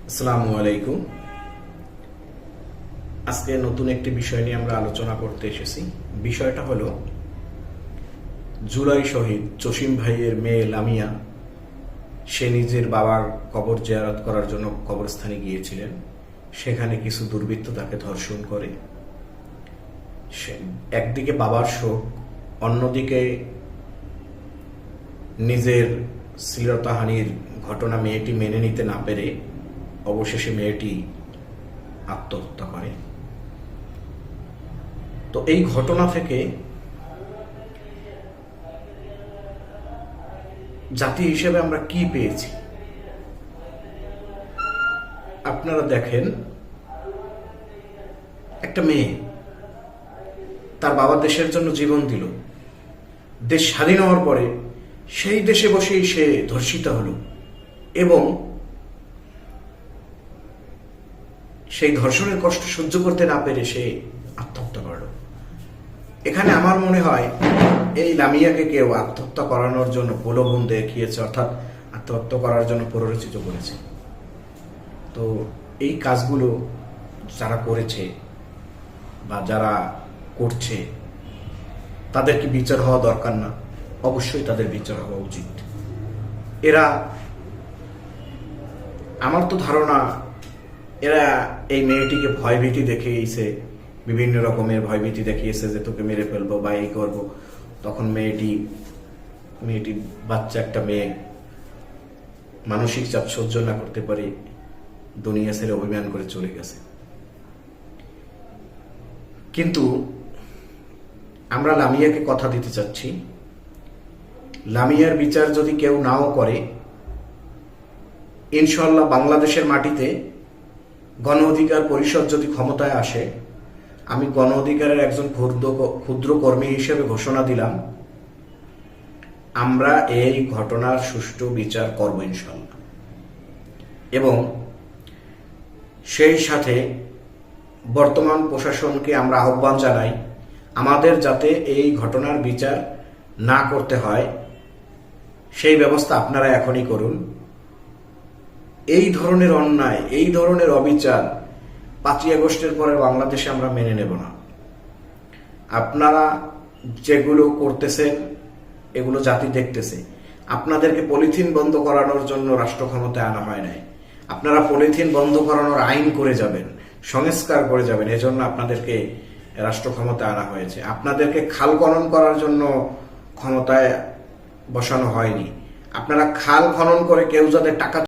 আসসালামু আলাইকুম। আজকে নতুন একটি বিষয় নিয়ে আমরা আলোচনা করতে এসেছি। বিষয়টা হলো জুলাই শহীদ জসিম ভাইয়ের মেয়ে লামিয়া। সে নিজের বাবার কবর জিয়ারত করার জন্য কবরস্থানে গিয়েছিলেন। সেখানে কিছু দুর্বৃত্ত তাকে ধর্ষণ করে। একদিকে বাবার শোক, অন্যদিকে নিজের শ্লীলতাহানির ঘটনা মেয়েটি মেনে নিতে না পেরে অবশেষে মেয়েটি আত্মহত্যা করে। তো এই ঘটনা থেকে জাতি হিসেবে আমরা কি পেয়েছি আপনারা দেখেন। একটা মেয়ে তার বাবা দেশের জন্য জীবন দিল, দেশ স্বাধীন হওয়ার পরে সেই দেশে বসেই সে ধর্ষিত হলো এবং সেই ধর্ষণের কষ্ট সহ্য করতে না পেরে সে আত্মহত্যা করল। এখানে আমার মনে হয় এই লামিয়াকে কেউ আত্মহত্যা করানোর জন্য প্রলোভন দেখিয়েছে, অর্থাৎ আত্মহত্যা করার জন্য প্ররোচিত করেছে। তো এই কাজগুলো যারা করেছে বা যারা করছে তাদের কি বিচার হওয়া দরকার না? অবশ্যই তাদের বিচার হওয়া উচিত। এরা, আমার তো ধারণা, এরা এই মেয়েটিকে ভয়ভীতি দেখিয়েছে, বিভিন্ন রকমের ভয়ভীতি দেখিয়েছে যে তোকে মেরে ফেলবো বা এই করবো। তখন মেয়েটি বাচ্চা একটা মেয়ে মানসিক চাপ সহ্য না করতে পারে দুনিয়া ছেড়ে অভিমান করে চলে গেছে। কিন্তু আমরা লামিয়াকে কথা দিতে চাচ্ছি, লামিয়ার বিচার যদি কেউ নাও করে, ইনশাআল্লাহ বাংলাদেশের মাটিতে গণ অধিকার পরিষদ যদি ক্ষমতায় আসে, আমি গণ অধিকারের একজন ক্ষুদ্র কর্মী হিসেবে ঘোষণা দিলাম, আমরা এই ঘটনার সুষ্ঠু বিচার করব ইনশাআল্লাহ। এবং সেই সাথে বর্তমান প্রশাসনকে আমরা আহ্বান জানাই, আমাদের যাতে এই ঘটনার বিচার না করতে হয় সেই ব্যবস্থা আপনারা এখনই করুন। এই ধরনের অন্যায়, এই ধরনের অবিচার 5ই আগস্টের পরে বাংলাদেশে আমরা মেনে নেব না। আপনারা যেগুলো করতেছেন এগুলো জাতি দেখতেছে। আপনাদেরকে পলিথিন বন্ধ করানোর জন্য রাষ্ট্র ক্ষমতায় আনা হয় নাই। আপনারা পলিথিন বন্ধ করানোর আইন করে যাবেন, সংস্কার করে যাবেন, এজন্য আপনাদেরকে রাষ্ট্র ক্ষমতায় আনা হয়েছে। আপনাদেরকে খাল খনন করার জন্য ক্ষমতায় বসানো হয়নি। আপনারা খাল খনন করে কেউ যাতে টাকা